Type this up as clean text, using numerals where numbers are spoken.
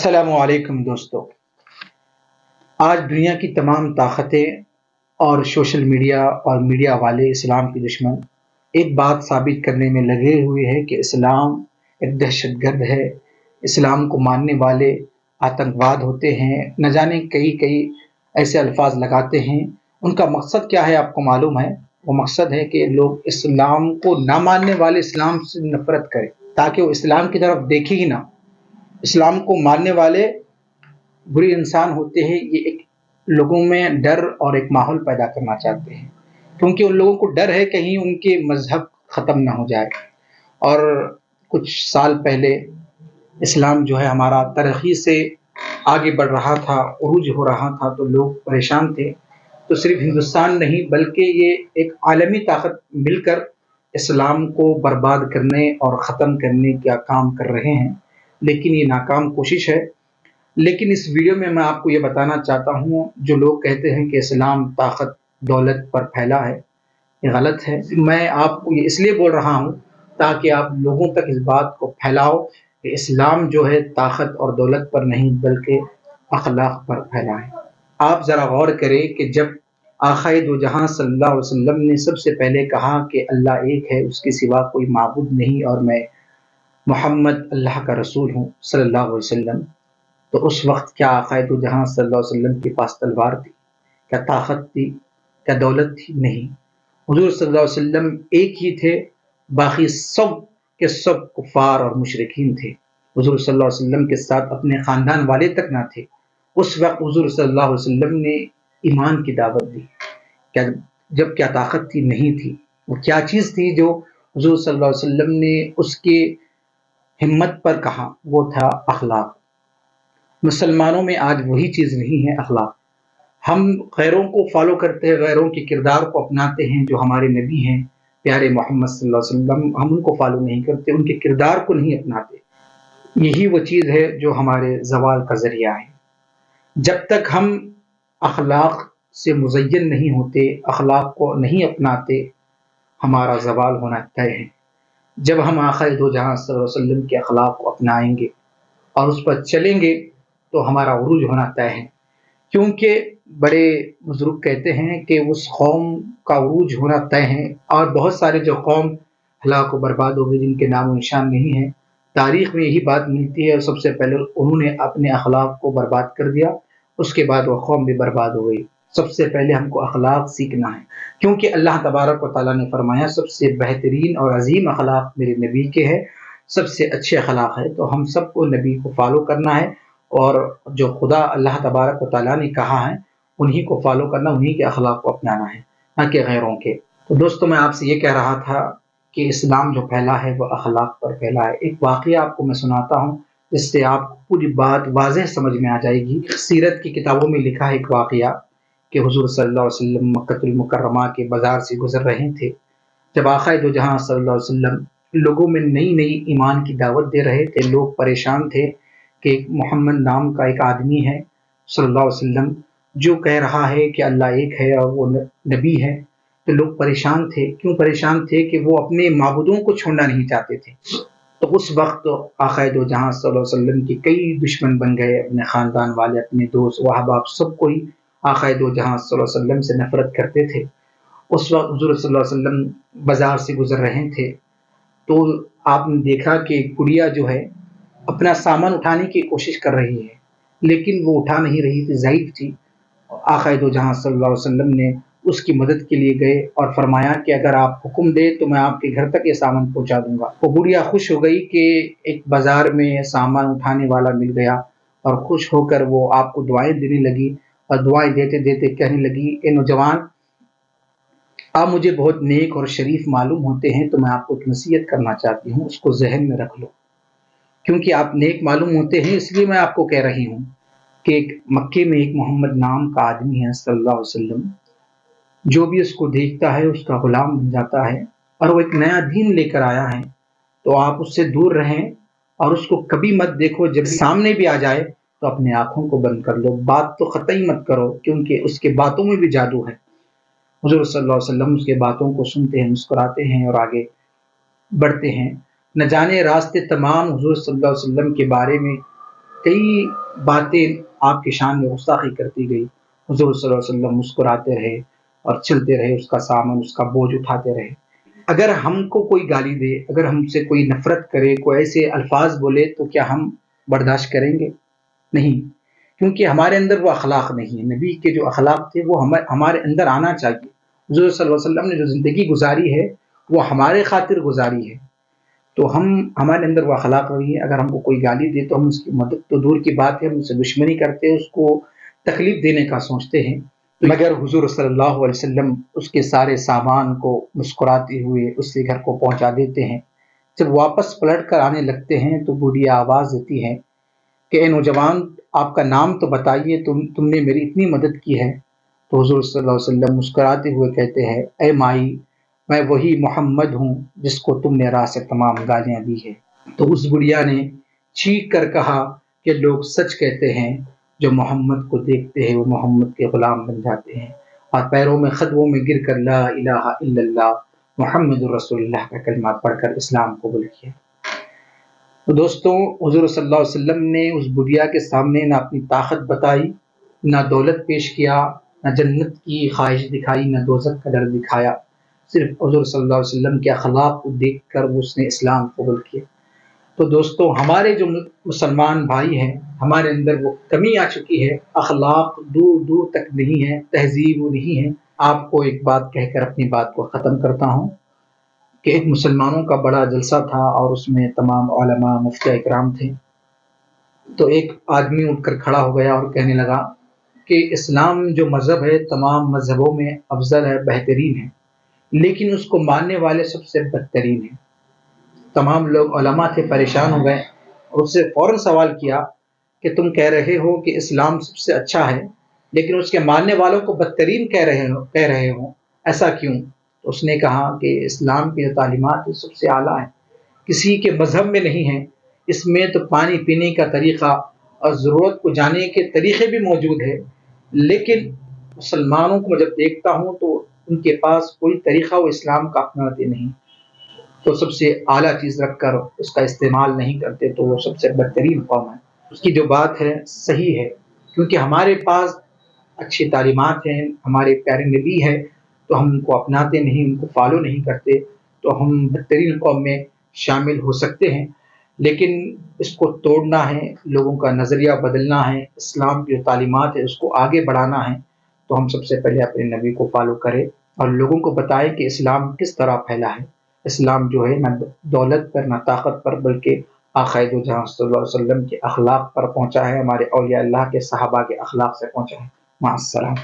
السلام علیکم دوستو، آج دنیا کی تمام طاقتیں اور سوشل میڈیا اور میڈیا والے اسلام کے دشمن ایک بات ثابت کرنے میں لگے ہوئے ہیں کہ اسلام ایک دہشت گرد ہے۔ اسلام کو ماننے والے آتنکواد ہوتے ہیں، نہ جانے کئی ایسے الفاظ لگاتے ہیں۔ ان کا مقصد کیا ہے آپ کو معلوم ہے؟ وہ مقصد ہے کہ لوگ اسلام کو نہ ماننے والے اسلام سے نفرت کریں تاکہ وہ اسلام کی طرف دیکھیں ہی نہ۔ اسلام کو ماننے والے برے انسان ہوتے ہیں، یہ ایک لوگوں میں ڈر اور ایک ماحول پیدا کرنا چاہتے ہیں، کیونکہ ان لوگوں کو ڈر ہے کہیں ان کے مذہب ختم نہ ہو جائے۔ اور کچھ سال پہلے اسلام جو ہے ہمارا ترقی سے آگے بڑھ رہا تھا، عروج ہو رہا تھا، تو لوگ پریشان تھے۔ تو صرف ہندوستان نہیں بلکہ یہ ایک عالمی طاقت مل کر اسلام کو برباد کرنے اور ختم کرنے کا کام کر رہے ہیں، لیکن یہ ناکام کوشش ہے۔ لیکن اس ویڈیو میں آپ کو یہ بتانا چاہتا ہوں، جو لوگ کہتے ہیں کہ اسلام طاقت دولت پر پھیلا ہے، یہ غلط ہے۔ میں آپ کو یہ اس لیے بول رہا ہوں تاکہ آپ لوگوں تک اس بات کو پھیلاؤ کہ اسلام جو ہے طاقت اور دولت پر نہیں بلکہ اخلاق پر پھیلا ہے۔ آپ ذرا غور کریں کہ جب آقائے دو جہاں صلی اللہ علیہ وسلم نے سب سے پہلے کہا کہ اللہ ایک ہے، اس کے سوا کوئی معبود نہیں اور میں محمد اللہ کا رسول ہوں صلی اللہ علیہ وسلم، تو اس وقت کیا آقائے دو جہاں صلی اللہ علیہ وسلم کے پاس تلوار تھی؟ کیا طاقت تھی؟ کیا دولت تھی؟ نہیں۔ حضور صلی اللہ علیہ وسلم ایک ہی تھے، باقی سب کے سب کفار اور مشرکین تھے۔ حضور صلی اللہ علیہ وسلم کے ساتھ اپنے خاندان والے تک نہ تھے۔ اس وقت حضور صلی اللہ علیہ وسلم نے ایمان کی دعوت دی۔ جب کیا طاقت تھی؟ نہیں تھی۔ وہ کیا چیز تھی جو حضور صلی اللہ علیہ وسلم نے اس کے ہمت پر کہا؟ وہ تھا اخلاق۔ مسلمانوں میں آج وہی چیز نہیں ہے، اخلاق۔ ہم غیروں کو فالو کرتے ہیں، غیروں کے کردار کو اپناتے ہیں، جو ہمارے نبی ہیں پیارے محمد صلی اللہ علیہ وسلم، ہم ان کو فالو نہیں کرتے، ان کے کردار کو نہیں اپناتے۔ یہی وہ چیز ہے جو ہمارے زوال کا ذریعہ ہے۔ جب تک ہم اخلاق سے مزین نہیں ہوتے، اخلاق کو نہیں اپناتے، ہمارا زوال ہونا طے ہے۔ جب ہم آقا دو جہاں صلی اللہ علیہ وسلم کے اخلاق کو اپنائیں گے اور اس پر چلیں گے تو ہمارا عروج ہونا طے ہے، کیونکہ بڑے بزرگ کہتے ہیں کہ اس قوم کا عروج ہونا طے ہے۔ اور بہت سارے جو قوم ہلاک و برباد ہو گئی، جن کے نام و نشان نہیں ہے، تاریخ میں یہی بات ملتی ہے، سب سے پہلے انہوں نے اپنے اخلاق کو برباد کر دیا، اس کے بعد وہ قوم بھی برباد ہو گئی۔ سب سے پہلے ہم کو اخلاق سیکھنا ہے، کیونکہ اللہ تبارک و تعالیٰ نے فرمایا سب سے بہترین اور عظیم اخلاق میرے نبی کے ہے، سب سے اچھے اخلاق ہے۔ تو ہم سب کو نبی کو فالو کرنا ہے، اور جو خدا اللہ تبارک و تعالیٰ نے کہا ہے انہی کو فالو کرنا، انہی کے اخلاق کو اپنانا ہے، نہ کہ غیروں کے۔ تو دوستو، میں آپ سے یہ کہہ رہا تھا کہ اسلام جو پھیلا ہے وہ اخلاق پر پھیلا ہے۔ ایک واقعہ آپ کو میں سناتا ہوں جس سے آپ کو پوری بات واضح سمجھ میں آ جائے گی۔ سیرت کی کتابوں میں لکھا ہے ایک واقعہ کہ حضور صلی اللہ علیہ وسلم مکہ المکرمہ کے بازار سے گزر رہے تھے، جب آقا دو جہاں صلی اللہ علیہ وسلم لوگوں میں نئی ایمان کی دعوت دے رہے تھے۔ لوگ پریشان تھے کہ ایک محمد نام کا ایک آدمی ہے صلی اللہ علیہ وسلم جو کہہ رہا ہے کہ اللہ ایک ہے اور وہ نبی ہے۔ تو لوگ پریشان تھے۔ کیوں پریشان تھے؟ کہ وہ اپنے معبودوں کو چھوڑنا نہیں چاہتے تھے۔ تو اس وقت آقا دو جہاں صلی اللہ علیہ وسلم کے کئی دشمن بن گئے، اپنے خاندان والے، اپنے دوست و احباب، سب کو ہی آقا دو جہاں صلی اللہ علیہ وسلم سے نفرت کرتے تھے۔ اس وقت حضور صلی اللہ علیہ وسلم بازار سے گزر رہے تھے، تو آپ نے دیکھا کہ ایک گڑیا جو ہے اپنا سامان اٹھانے کی کوشش کر رہی ہے، لیکن وہ اٹھا نہیں رہی تھی، ضعیف تھی۔ آقا دو جہاں صلی اللہ علیہ وسلم نے اس کی مدد کے لیے گئے اور فرمایا کہ اگر آپ حکم دے تو میں آپ کے گھر تک یہ سامان پہنچا دوں گا۔ وہ گڑیا خوش ہو گئی کہ ایک بازار میں سامان اٹھانے والا مل گیا، اور خوش ہو کر وہ آپ کو دعائیں دینے لگی، اور دعائیں دیتے دیتے کہنے لگی، اے نوجوان، آپ مجھے بہت نیک اور شریف معلوم ہوتے ہیں، تو میں آپ کو ایک نصیحت کرنا چاہتی ہوں، اس کو ذہن میں رکھ لو، کیونکہ آپ نیک معلوم ہوتے ہیں اس لیے میں آپ کو کہہ رہی ہوں کہ مکے میں ایک محمد نام کا آدمی ہے صلی اللہ علیہ وسلم، جو بھی اس کو دیکھتا ہے اس کا غلام بن جاتا ہے، اور وہ ایک نیا دین لے کر آیا ہے۔ تو آپ اس سے دور رہیں اور اس کو کبھی مت دیکھو، جب سامنے بھی آ جائے تو اپنے آنکھوں کو بند کر لو، بات تو قطعی مت کرو، کیونکہ اس کے باتوں میں بھی جادو ہے۔ حضور صلی اللہ علیہ وسلم اس کے باتوں کو سنتے ہیں، مسکراتے ہیں اور آگے بڑھتے ہیں۔ نہ جانے راستے تمام حضور صلی اللہ علیہ وسلم کے بارے میں کئی باتیں آپ کی شان میں گستاخی کرتی گئی، حضور صلی اللہ علیہ وسلم مسکراتے رہے اور چلتے رہے، اس کا سامان، اس کا بوجھ اٹھاتے رہے۔ اگر ہم کو کوئی گالی دے، اگر ہم سے کوئی نفرت کرے، کوئی ایسے الفاظ بولے، تو کیا ہم برداشت کریں گے؟ نہیں، کیونکہ ہمارے اندر وہ اخلاق نہیں ہے۔ نبی کے جو اخلاق تھے وہ ہمارے اندر آنا چاہیے۔ حضور صلی اللہ علیہ وسلم نے جو زندگی گزاری ہے وہ ہمارے خاطر گزاری ہے، تو ہمارے اندر وہ اخلاق نہیں ہے۔ اگر ہم کو کوئی گالی دے تو ہم اس کی مدد تو دور کی بات ہے، ہم اس سے دشمنی کرتے ہیں، اس کو تکلیف دینے کا سوچتے ہیں، مگر حضور صلی اللہ علیہ وسلم اس کے سارے سامان کو مسکراتے ہوئے اس کے گھر کو پہنچا دیتے ہیں۔ جب واپس پلٹ کر آنے لگتے ہیں تو بوڑھیا آواز دیتی ہے کہ اے نوجوان، آپ کا نام تو بتائیے، تم نے میری اتنی مدد کی ہے۔ تو حضور صلی اللہ علیہ وسلم مسکراتے ہوئے کہتے ہیں، اے مائی، میں وہی محمد ہوں جس کو تم نے راہ سے تمام گالیاں دی ہے۔ تو اس بڑھیا نے چیخ کر کہا کہ لوگ سچ کہتے ہیں، جو محمد کو دیکھتے ہیں وہ محمد کے غلام بن جاتے ہیں، اور پیروں میں خطبوں میں گر کر لا الہ الا اللہ محمد رسول اللہ کا کلمہ پڑھ کر اسلام قبول کیا۔ تو دوستوں، حضور صلی اللہ علیہ وسلم نے اس بڑھیا کے سامنے نہ اپنی طاقت بتائی، نہ دولت پیش کیا، نہ جنت کی خواہش دکھائی، نہ دوزخ کا ڈر دکھایا۔ صرف حضور صلی اللہ علیہ وسلم کے اخلاق کو دیکھ کر اس نے اسلام قبول کیا۔ تو دوستوں، ہمارے جو مسلمان بھائی ہیں، ہمارے اندر وہ کمی آ چکی ہے، اخلاق دور دور تک نہیں ہے، تہذیب نہیں ہے۔ آپ کو ایک بات کہہ کر اپنی بات کو ختم کرتا ہوں کہ ایک مسلمانوں کا بڑا جلسہ تھا اور اس میں تمام علماء، مفتی اکرام تھے۔ تو ایک آدمی اٹھ کر کھڑا ہو گیا اور کہنے لگا کہ اسلام جو مذہب ہے تمام مذہبوں میں افضل ہے، بہترین ہے، لیکن اس کو ماننے والے سب سے بدترین ہیں۔ تمام لوگ علماء تھے، پریشان ہو گئے اور اس سے فوراً سوال کیا کہ تم کہہ رہے ہو کہ اسلام سب سے اچھا ہے، لیکن اس کے ماننے والوں کو بدترین کہہ رہے ہو، ایسا کیوں؟ تو اس نے کہا کہ اسلام کی جو تعلیمات ہیں سب سے اعلیٰ ہیں، کسی کے مذہب میں نہیں ہیں۔ اس میں تو پانی پینے کا طریقہ اور ضرورت کو جانے کے طریقے بھی موجود ہیں، لیکن مسلمانوں کو میں جب دیکھتا ہوں تو ان کے پاس کوئی طریقہ وہ اسلام کا اپناتے نہیں، تو سب سے اعلیٰ چیز رکھ کر اس کا استعمال نہیں کرتے، تو وہ سب سے بدترین قوم ہے۔ اس کی جو بات ہے صحیح ہے، کیونکہ ہمارے پاس اچھی تعلیمات ہیں، ہمارے پیارے نبی ہے، تو ہم ان کو اپناتے نہیں، ان کو فالو نہیں کرتے، تو ہم بدترین قوم میں شامل ہو سکتے ہیں۔ لیکن اس کو توڑنا ہے، لوگوں کا نظریہ بدلنا ہے، اسلام کی جو تعلیمات ہے اس کو آگے بڑھانا ہے، تو ہم سب سے پہلے اپنے نبی کو فالو کریں اور لوگوں کو بتائیں کہ اسلام کس طرح پھیلا ہے۔ اسلام جو ہے نہ دولت پر، نہ طاقت پر، بلکہ آقائے دو جہاں صلی اللہ علیہ وسلم کے اخلاق پر پہنچا ہے، ہمارے اولیاء اللہ کے، صحابہ کے اخلاق سے پہنچا ہے۔ مع السلام۔